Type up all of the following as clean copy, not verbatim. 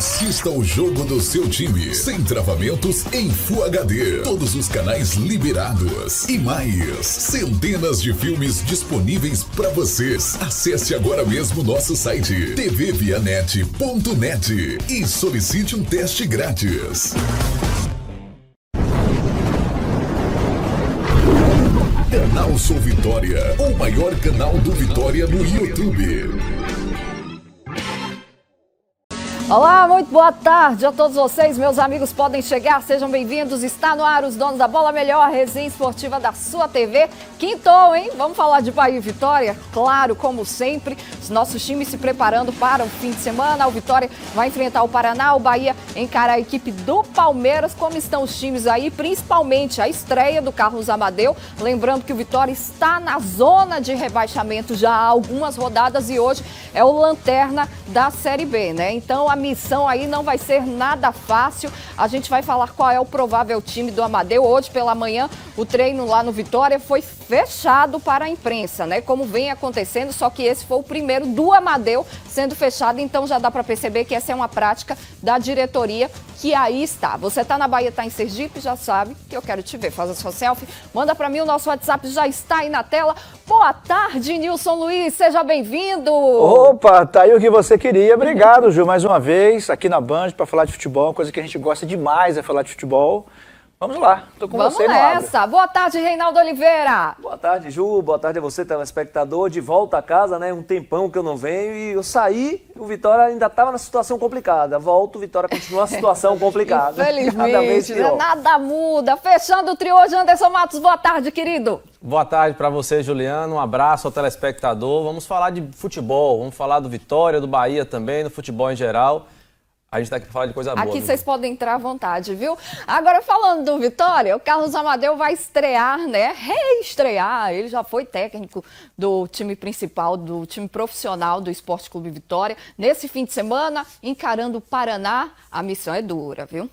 Assista o jogo do seu time, sem travamentos, em Full HD. Todos os canais liberados. E mais, centenas de filmes disponíveis para vocês. Acesse agora mesmo nosso site tvvianet.net e solicite um teste grátis. Canal Sou Vitória, o maior canal do Vitória no YouTube. Olá, muito boa tarde a todos vocês, meus amigos podem chegar, sejam bem-vindos, está no ar os donos da bola, melhor resenha esportiva da sua TV, quintou, hein? Vamos falar de Bahia e Vitória? Claro, como sempre, os nossos times se preparando para o fim de semana, o Vitória vai enfrentar o Paraná, o Bahia encara a equipe do Palmeiras, como estão os times aí, principalmente a estreia do Carlos Amadeu, lembrando que o Vitória está na zona de rebaixamento já há algumas rodadas e hoje é o lanterna da Série B, né? Então a missão aí não vai ser nada fácil. A gente vai falar qual é o provável time do Amadeu. Hoje pela manhã o treino lá no Vitória foi fechado para a imprensa, né? Como vem acontecendo, só que esse foi o primeiro do Amadeu sendo fechado, então já dá para perceber que essa é uma prática da diretoria que aí está. Você está na Bahia, está em Sergipe, já sabe que eu quero te ver. Faz a sua selfie, manda para mim, o nosso WhatsApp já está aí na tela. Boa tarde, Nilson Luiz, seja bem-vindo. Opa, tá aí o que você queria. Obrigado, Ju, mais uma vez aqui na Band para falar de futebol, coisa que a gente gosta demais é falar de futebol. Vamos lá, tô com você no Abra. Vamos nessa. Boa tarde, Reinaldo Oliveira. Boa tarde, Ju. Boa tarde a você, telespectador. De volta a casa, né? Um tempão que eu não venho e eu saí, o Vitória ainda estava na situação complicada. Volto, o Vitória continua na situação complicada. Infelizmente, nada muda. Fechando o trio hoje, Anderson Matos. Boa tarde, querido. Boa tarde para você, Juliano. Um abraço ao telespectador. Vamos falar de futebol, vamos falar do Vitória, do Bahia também, do futebol em geral. A gente está aqui para falar de coisa boa. Aqui vocês podem entrar à vontade, viu? Agora, falando do Vitória, o Carlos Amadeu vai estrear, né? Reestrear. Ele já foi técnico do time principal, do time profissional do Esporte Clube Vitória. Nesse fim de semana, encarando o Paraná, a missão é dura, viu?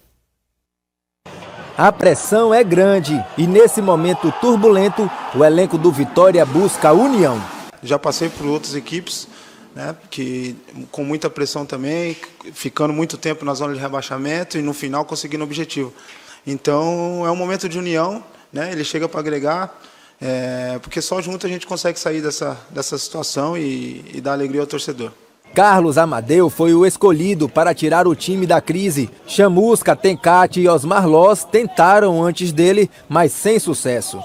A pressão é grande e nesse momento turbulento, o elenco do Vitória busca a união. Já passei por outras equipes, né, que com muita pressão também, ficando muito tempo na zona de rebaixamento e no final conseguindo o objetivo. Então é um momento de união, né, ele chega para agregar, porque só junto a gente consegue sair dessa situação e dar alegria ao torcedor. Carlos Amadeu foi o escolhido para tirar o time da crise. Chamusca, Tencate e Osmar Loz tentaram antes dele, mas sem sucesso.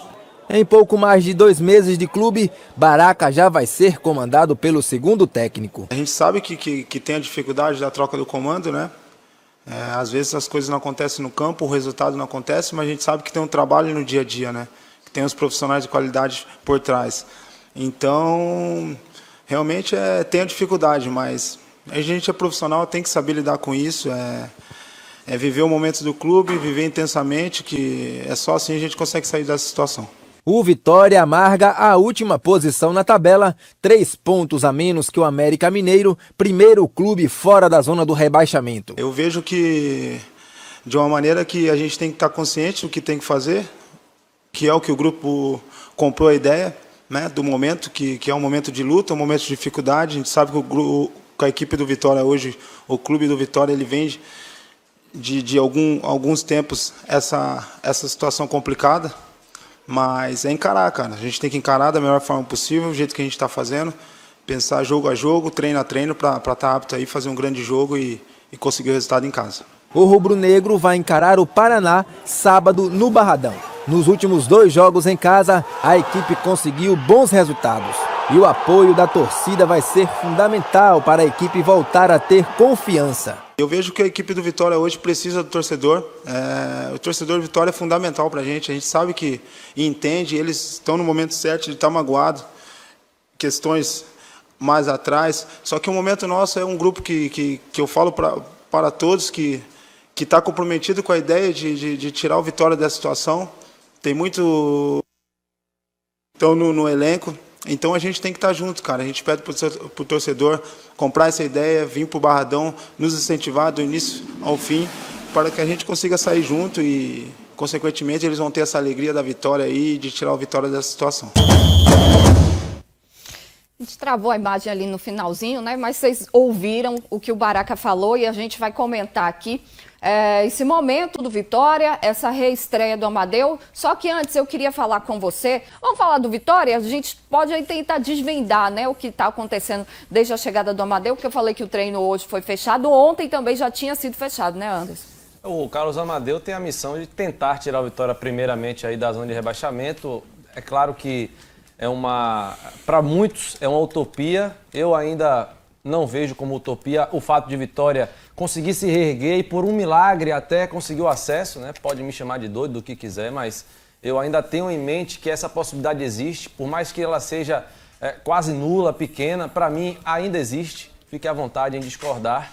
Em pouco mais de 2 meses de clube, Baraca já vai ser comandado pelo segundo técnico. A gente sabe que tem a dificuldade da troca do comando, né? Às vezes as coisas não acontecem no campo, o resultado não acontece, mas a gente sabe que tem um trabalho no dia a dia, né? Que tem os profissionais de qualidade por trás. Então, realmente tem a dificuldade, mas a gente é profissional, tem que saber lidar com isso, viver o momento do clube, viver intensamente, que é só assim a gente consegue sair dessa situação. O Vitória amarga a última posição na tabela, 3 pontos a menos que o América Mineiro, primeiro clube fora da zona do rebaixamento. Eu vejo que, de uma maneira que a gente tem que estar consciente do que tem que fazer, que é o que o grupo comprou a ideia, né, do momento, que é um momento de luta, um momento de dificuldade. A gente sabe que a equipe do Vitória hoje, o clube do Vitória, ele vem de alguns tempos essa situação complicada. Mas é encarar, cara. A gente tem que encarar da melhor forma possível, do jeito que a gente está fazendo. Pensar jogo a jogo, treino a treino, para estar apto aí, fazer um grande jogo e conseguir o resultado em casa. O rubro-negro vai encarar o Paraná sábado no Barradão. Nos últimos 2 jogos em casa, a equipe conseguiu bons resultados. E o apoio da torcida vai ser fundamental para a equipe voltar a ter confiança. Eu vejo que a equipe do Vitória hoje precisa do torcedor. O torcedor do Vitória é fundamental para a gente sabe que e entende, eles estão no momento certo de estar magoado, questões mais atrás. Só que o momento nosso é um grupo que eu falo para todos que está comprometido com a ideia de tirar o Vitória dessa situação. Tem muito no elenco. Então a gente tem que estar junto, cara. A gente pede para o torcedor comprar essa ideia, vir para o Barradão, nos incentivar do início ao fim, para que a gente consiga sair junto e, consequentemente, eles vão ter essa alegria da vitória aí, de tirar o Vitória dessa situação. gente travou a imagem ali no finalzinho, né? Mas vocês ouviram o que o Baraca falou e a gente vai comentar aqui esse momento do Vitória, essa reestreia do Amadeu. Só que antes eu queria falar com você. Vamos falar do Vitória? A gente pode aí tentar desvendar, né, o que está acontecendo desde a chegada do Amadeu, porque eu falei que o treino hoje foi fechado. Ontem também já tinha sido fechado, né, Anderson? O Carlos Amadeu tem a missão de tentar tirar o Vitória primeiramente aí da zona de rebaixamento. É claro que para muitos é uma utopia. Eu ainda não vejo como utopia o fato de Vitória conseguir se reerguer e por um milagre até conseguir o acesso, né? Pode me chamar de doido do que quiser, mas eu ainda tenho em mente que essa possibilidade existe, por mais que ela seja quase nula, pequena, para mim ainda existe. Fique à vontade em discordar.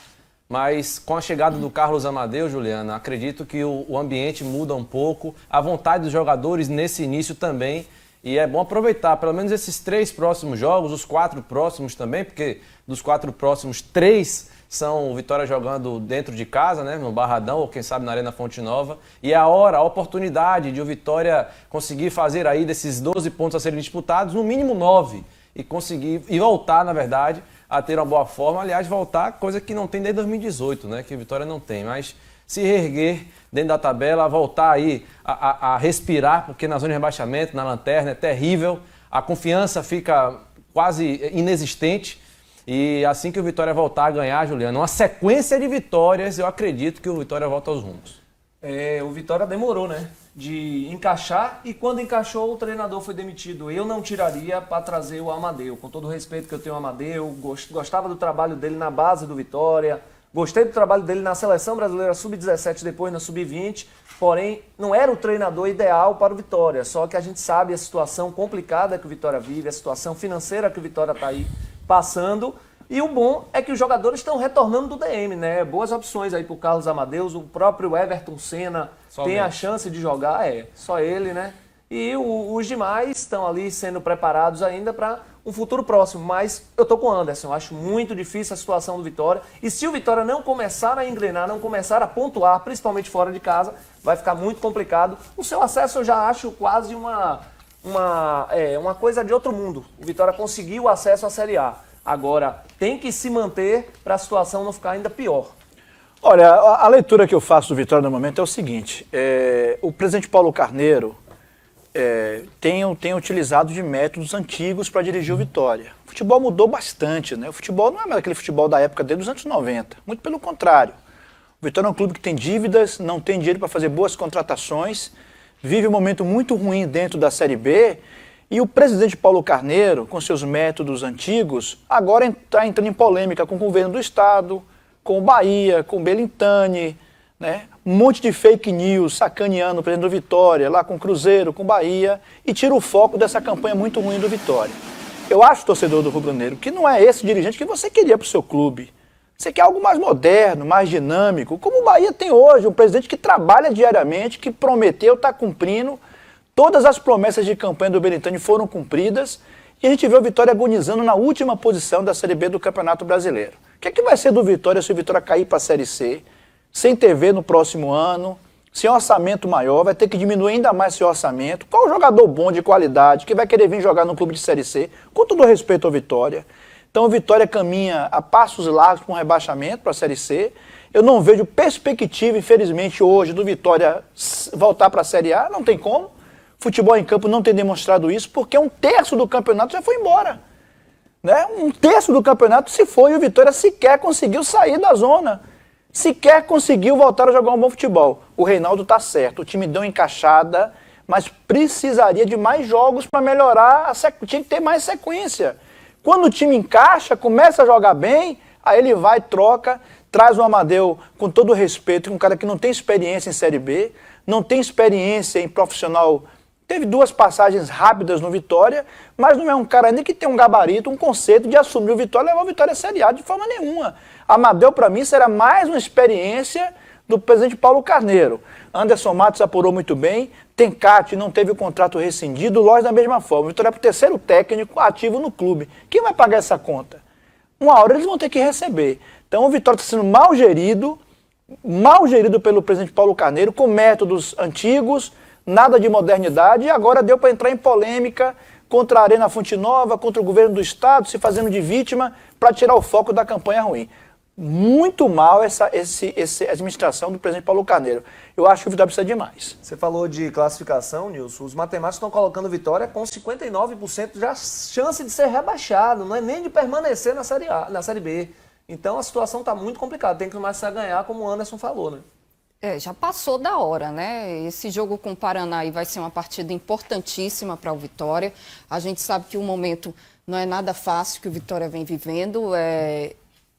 Mas com a chegada do Carlos Amadeu, Juliana, acredito que o ambiente muda um pouco, a vontade dos jogadores nesse início também. E é bom aproveitar pelo menos esses 3 próximos jogos, os 4 próximos também, porque dos 4 próximos, 3 são o Vitória jogando dentro de casa, né, no Barradão ou quem sabe na Arena Fonte Nova. E é a oportunidade de o Vitória conseguir fazer aí desses 12 pontos a serem disputados, no mínimo 9. E voltar, na verdade, a ter uma boa forma. Aliás, voltar, coisa que não tem desde 2018, né, que o Vitória não tem, mas se reerguer dentro da tabela, voltar aí a respirar, porque na zona de rebaixamento, na lanterna, é terrível, a confiança fica quase inexistente. E assim que o Vitória voltar a ganhar, Juliano, uma sequência de vitórias, eu acredito que o Vitória volta aos rumos. O Vitória demorou, né, de encaixar, e quando encaixou o treinador foi demitido. Eu não tiraria para trazer o Amadeu, com todo o respeito que eu tenho ao Amadeu, gostava do trabalho dele na base do Vitória, gostei do trabalho dele na Seleção Brasileira Sub-17, depois na Sub-20, porém não era o treinador ideal para o Vitória, só que a gente sabe a situação complicada que o Vitória vive, a situação financeira que o Vitória está aí passando, e o bom é que os jogadores estão retornando do DM, né? Boas opções aí para o Carlos Amadeus, o próprio Everton Senna tem a chance de jogar, só ele, né? E os demais estão ali sendo preparados ainda para um futuro próximo, mas eu tô com o Anderson, eu acho muito difícil a situação do Vitória, e se o Vitória não começar a engrenar, não começar a pontuar, principalmente fora de casa, vai ficar muito complicado. O seu acesso eu já acho quase uma coisa de outro mundo. O Vitória conseguiu o acesso à Série A. Agora, tem que se manter para a situação não ficar ainda pior. Olha, a leitura que eu faço do Vitória no momento é o seguinte, o presidente Paulo Carneiro tem utilizado de métodos antigos para dirigir o Vitória. O futebol mudou bastante, né? O futebol não é mais aquele futebol da época dele dos anos 90, muito pelo contrário. O Vitória é um clube que tem dívidas, não tem dinheiro para fazer boas contratações, vive um momento muito ruim dentro da Série B, e o presidente Paulo Carneiro, com seus métodos antigos, agora está entrando em polêmica com o governo do Estado, com o Bahia, com o Belintani, né? Um monte de fake news sacaneando o presidente do Vitória, lá com o Cruzeiro, com o Bahia, e tira o foco dessa campanha muito ruim do Vitória. Eu acho, torcedor do Rubro Negro, que não é esse dirigente que você queria para o seu clube. Você quer algo mais moderno, mais dinâmico, como o Bahia tem hoje, um presidente que trabalha diariamente, que prometeu, está cumprindo. Todas as promessas de campanha do Belintani foram cumpridas, e a gente vê o Vitória agonizando na última posição da Série B do Campeonato Brasileiro. O que é que vai ser do Vitória se o Vitória cair para a Série C? Sem TV no próximo ano, sem orçamento maior, vai ter que diminuir ainda mais seu orçamento. Qual jogador bom, de qualidade, que vai querer vir jogar no clube de Série C? Com todo respeito ao Vitória. Então o Vitória caminha a passos largos para um rebaixamento para a Série C. Eu não vejo perspectiva, infelizmente, hoje, do Vitória voltar para a Série A, não tem como. Futebol em campo não tem demonstrado isso, porque 1/3 do campeonato já foi embora. Né? 1/3 do campeonato se foi e o Vitória sequer conseguiu sair da zona. Sequer conseguiu voltar a jogar um bom futebol. O Reinaldo está certo, o time deu encaixada, mas precisaria de mais jogos para melhorar, tinha que ter mais sequência. Quando o time encaixa, começa a jogar bem, aí ele vai, troca, traz o Amadeu com todo respeito, um cara que não tem experiência em Série B, não tem experiência em profissional. Teve 2 passagens rápidas no Vitória, mas não é um cara ainda que tem um gabarito, um conceito de assumir o Vitória e levar o Vitória a Série A de forma nenhuma. Amadeu, para mim, será mais uma experiência do presidente Paulo Carneiro. Anderson Matos apurou muito bem, Tencati não teve o contrato rescindido, Lóis da mesma forma. O Vitória é o 3º técnico ativo no clube. Quem vai pagar essa conta? Uma hora eles vão ter que receber. Então o Vitória está sendo mal gerido pelo presidente Paulo Carneiro, com métodos antigos, nada de modernidade, e agora deu para entrar em polêmica contra a Arena Fonte Nova, contra o governo do estado, se fazendo de vítima para tirar o foco da campanha ruim. Muito mal essa administração do presidente Paulo Carneiro. Eu acho que o Vitória precisa de mais. Você falou de classificação, Nilson. Os matemáticos estão colocando Vitória com 59% de chance de ser rebaixado, não é nem de permanecer na Série A, na Série B. Então a situação está muito complicada. Tem que começar a ganhar, como o Anderson falou, né? Já passou da hora, né? Esse jogo com o Paraná aí vai ser uma partida importantíssima para o Vitória. A gente sabe que o momento não é nada fácil que o Vitória vem vivendo.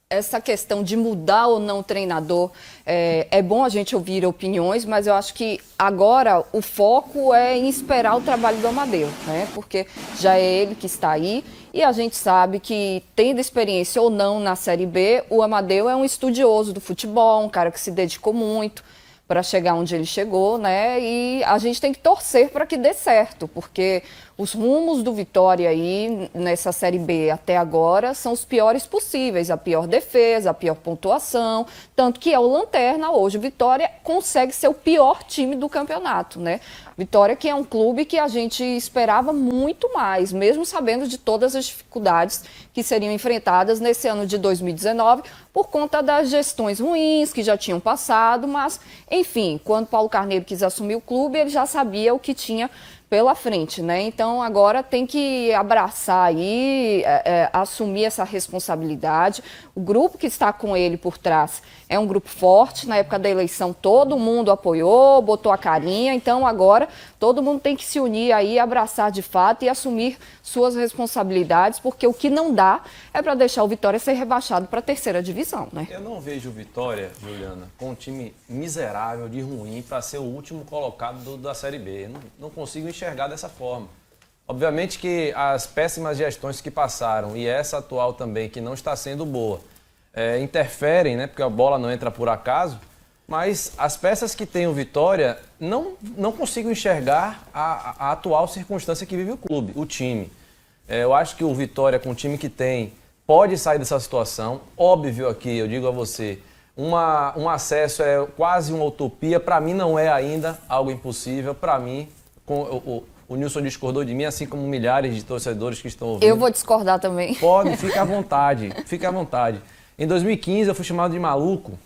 Essa questão de mudar ou não o treinador, é bom a gente ouvir opiniões, mas eu acho que agora o foco é em esperar o trabalho do Amadeu, né? Porque já é ele que está aí e a gente sabe que, tendo experiência ou não na Série B, o Amadeu é um estudioso do futebol, um cara que se dedicou muito para chegar onde ele chegou, né? E a gente tem que torcer para que dê certo, porque os rumos do Vitória aí nessa Série B até agora são os piores possíveis, a pior defesa, a pior pontuação, tanto que é o lanterna hoje. O Vitória consegue ser o pior time do campeonato, né? Vitória, que é um clube que a gente esperava muito mais, mesmo sabendo de todas as dificuldades que seriam enfrentadas nesse ano de 2019 por conta das gestões ruins que já tinham passado, mas, enfim, quando Paulo Carneiro quis assumir o clube, ele já sabia o que tinha pela frente, né? Então agora tem que abraçar aí, assumir essa responsabilidade. O grupo que está com ele por trás é um grupo forte. Na época da eleição todo mundo apoiou, botou a carinha. Então agora todo mundo tem que se unir aí, abraçar de fato e assumir suas responsabilidades, porque o que não dá é para deixar o Vitória ser rebaixado para a terceira divisão, né? Eu não vejo o Vitória, Juliana, com um time miserável de ruim para ser o último colocado da Série B. Não consigo enxergar dessa forma. Obviamente que as péssimas gestões que passaram e essa atual também, que não está sendo boa, interferem, né? Porque a bola não entra por acaso, mas as peças que tem o Vitória, não consigo enxergar a atual circunstância que vive o clube, o time. Eu acho que o Vitória, com o time que tem, pode sair dessa situação. Óbvio aqui, eu digo a você, um acesso é quase uma utopia. Para mim não é ainda algo impossível. Para mim, o Nilson discordou de mim, assim como milhares de torcedores que estão ouvindo. Eu vou discordar também. Pode, fica à vontade, fica à vontade. Em 2015 eu fui chamado de maluco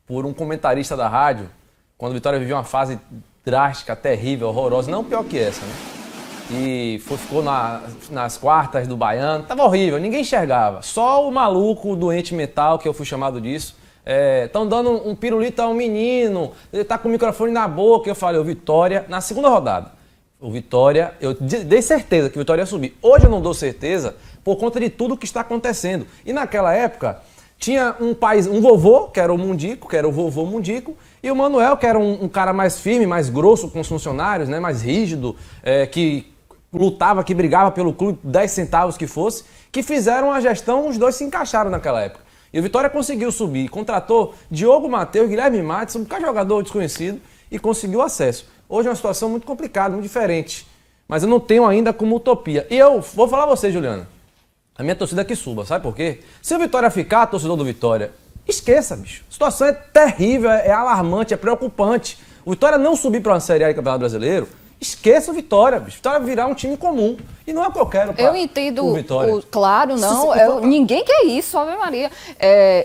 por um comentarista da rádio, quando o Vitória vivia uma fase drástica, terrível, horrorosa, não pior que essa, né? E ficou nas quartas do Baiano, tava horrível, ninguém enxergava. Só o maluco, o doente mental, que eu fui chamado disso, estão dando um pirulito a um menino, ele tá com o microfone na boca. Eu falei, o Vitória, na segunda rodada, o Vitória, eu dei certeza que o Vitória ia subir. Hoje eu não dou certeza por conta de tudo que está acontecendo. E naquela época, tinha um vovô, que era o Mundico, que era o vovô Mundico, e o Manuel, que era um cara mais firme, mais grosso com os funcionários, né, mais rígido, que lutava, que brigava pelo clube, 10 centavos que fosse, que fizeram a gestão, os dois se encaixaram naquela época. E o Vitória conseguiu subir, contratou Diogo Mateus, Guilherme Matos, um jogador desconhecido, e conseguiu acesso. Hoje é uma situação muito complicada, muito diferente, mas eu não tenho ainda como utopia. E eu vou falar a você, Juliana, a minha torcida que suba, sabe por quê? Se o Vitória ficar, torcedor do Vitória, esqueça, bicho. A situação é terrível, é alarmante, é preocupante. O Vitória não subir para uma Série A do Campeonato Brasileiro, esqueça o Vitória, bicho. Vitória virar um time comum. E não é qualquer Eu entendo, o Vitória. Claro, não. Ninguém quer isso, Ave Maria.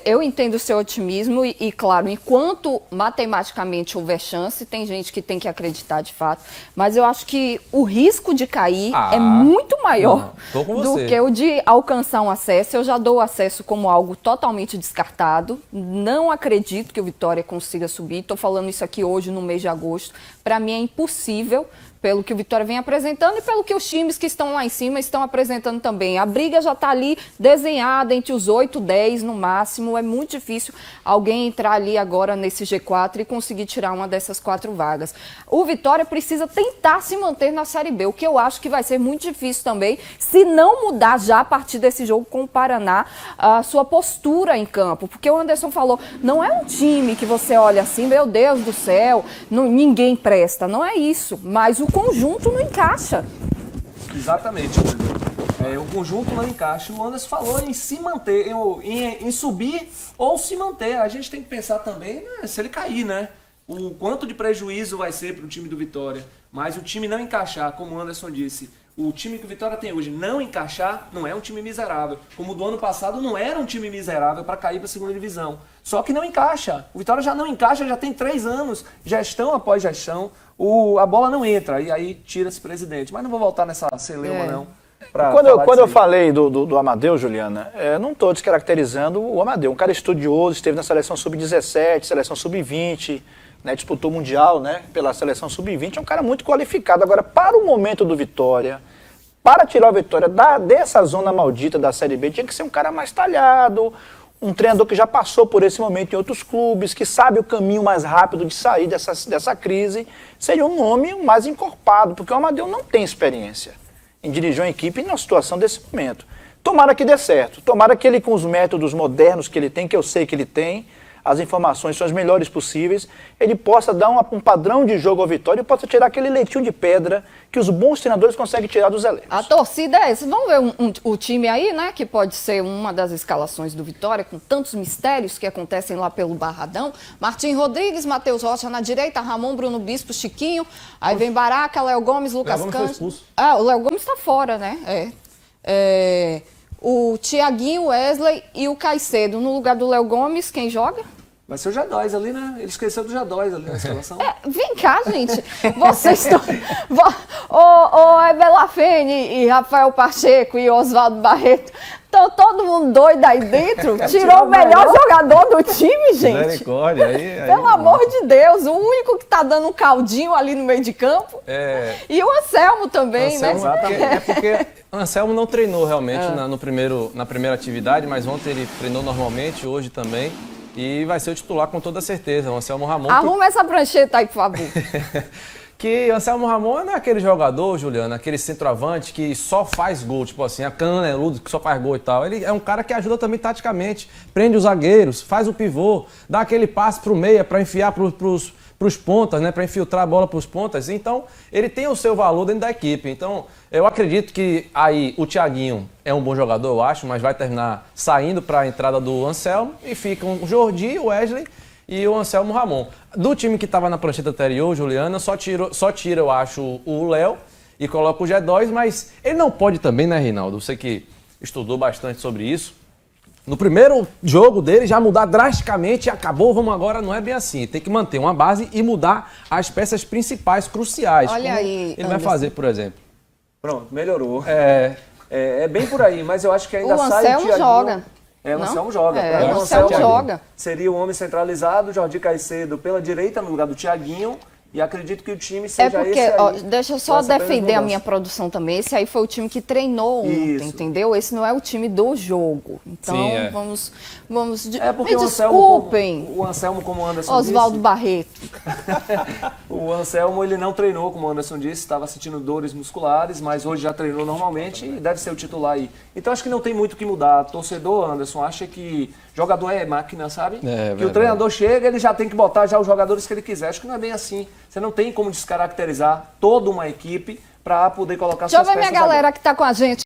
Eu entendo o seu otimismo e, claro, enquanto matematicamente houver chance, tem gente que tem que acreditar de fato. Mas eu acho que o risco de cair é muito maior do que o de alcançar um acesso. Eu já dou o acesso como algo totalmente descartado. Não acredito que o Vitória consiga subir. Estou falando isso aqui hoje, no mês de agosto. Para mim é impossível, pelo que o Vitória vem apresentando e pelo que os times que estão lá em cima estão apresentando também. A briga já está ali desenhada entre os 8, 10 no máximo. É muito difícil alguém entrar ali agora nesse G4 e conseguir tirar uma dessas 4 vagas. O Vitória precisa tentar se manter na Série B, o que eu acho que vai ser muito difícil também, se não mudar já a partir desse jogo com o Paraná a sua postura em campo. Porque o Anderson falou, não é um time que você olha assim, meu Deus do céu, ninguém presta. Não é isso, mas o conjunto não encaixa. Exatamente. O conjunto não encaixa. O Anderson falou em se manter, em subir ou se manter. A gente tem que pensar também, né, se ele cair, né? O quanto de prejuízo vai ser para o time do Vitória. Mas o time não encaixar, como o Anderson disse, o time que o Vitória tem hoje não encaixar, não é um time miserável. Como o do ano passado não era um time miserável para cair para a segunda divisão. Só que não encaixa. O Vitória já não encaixa, já tem 3 anos, gestão após gestão, a bola não entra, e aí tira esse presidente. Mas não vou voltar nessa celeuma, não. Quando eu falei do Amadeu, Juliana, não estou descaracterizando o Amadeu. Um cara estudioso, esteve na seleção sub-17, seleção sub-20, né, disputou o Mundial, né, pela seleção sub-20, é um cara muito qualificado. Agora, para o momento do Vitória, para tirar o Vitória dessa zona maldita da Série B, tinha que ser um cara mais talhado, um treinador que já passou por esse momento em outros clubes, que sabe o caminho mais rápido de sair dessa crise. Seria um nome mais encorpado, porque o Amadeu não tem experiência em dirigir uma equipe numa situação desse momento. Tomara que dê certo, tomara que ele, com os métodos modernos que ele tem, que eu sei que ele tem, as informações são as melhores possíveis, ele possa dar um padrão de jogo ao Vitória e possa tirar aquele leitinho de pedra que os bons treinadores conseguem tirar dos elencos. A torcida é essa. Vamos ver o time aí, né, que pode ser uma das escalações do Vitória, com tantos mistérios que acontecem lá pelo Barradão. Martim Rodrigues, Matheus Rocha na direita, Ramon, Bruno Bispo, Chiquinho, aí vem Baraca, Léo Gomes, Lucas Cândido. O Léo Gomes está fora, né? O Thiaguinho, Wesley e o Caicedo. No lugar do Léo Gomes, quem joga? Vai ser o Jadóis ali, né? Ele esqueceu do Jadóis ali na escalação. Vem cá, gente. Vocês estão... O Ebela Fene e Rafael Pacheco e Oswaldo Barreto estão todo mundo doido aí dentro. Tirou o melhor jogador do time, gente. Misericórdia. Aí, pelo amor de Deus. O único que tá dando um caldinho ali no meio de campo. E o Anselmo também, Anselmo, né? porque Anselmo não treinou realmente na primeira atividade, mas ontem ele treinou normalmente, hoje também. E vai ser o titular com toda certeza, o Anselmo Ramon. Arruma essa prancheta aí, por favor. Que Anselmo Ramon não é aquele jogador, Juliana, aquele centroavante que só faz gol, tipo assim, a caneludo que só faz gol e tal. Ele é um cara que ajuda também taticamente, prende os zagueiros, faz o pivô, dá aquele passe pro meia para enfiar pros pontas, né, para infiltrar a bola pros pontas. Então, ele tem o seu valor dentro da equipe. Então, eu acredito que aí o Thiaguinho é um bom jogador, eu acho, mas vai terminar saindo para a entrada do Anselmo e ficam o Jordi, o Wesley e o Anselmo Ramon. Do time que estava na prancheta anterior, Juliana, só tira, eu acho, o Léo e coloca o G2, mas ele não pode também, né, Reinaldo? Você que estudou bastante sobre isso. No primeiro jogo dele já mudar drasticamente e acabou, vamos agora, não é bem assim. Tem que manter uma base e mudar as peças principais, cruciais. Olha aí, ele vai fazer, por exemplo. Pronto, melhorou. É bem por aí, mas eu acho que ainda sai o Anselmo joga. O Anselmo joga. O Anselmo joga. Seria o homem centralizado, Jordi Caicedo pela direita, no lugar do Thiaguinho. E acredito que o time seja porque, esse aí. Deixa eu só defender a minha produção também. Esse aí foi o time que treinou ontem, entendeu? Esse não é o time do jogo. Então, vamos porque me desculpem. O Anselmo, como o Anderson Oswaldo Barreto. O Anselmo, ele não treinou, como o Anderson disse, estava sentindo dores musculares, mas hoje já treinou normalmente e deve ser o titular aí. Então, acho que não tem muito o que mudar. Torcedor, Anderson, acha que jogador é máquina, sabe? Que o treinador chega, ele já tem que botar já os jogadores que ele quiser. Acho que não é bem assim. Você não tem como descaracterizar toda uma equipe para poder colocar suas peças. Deixa eu ver minha galera que está com a gente.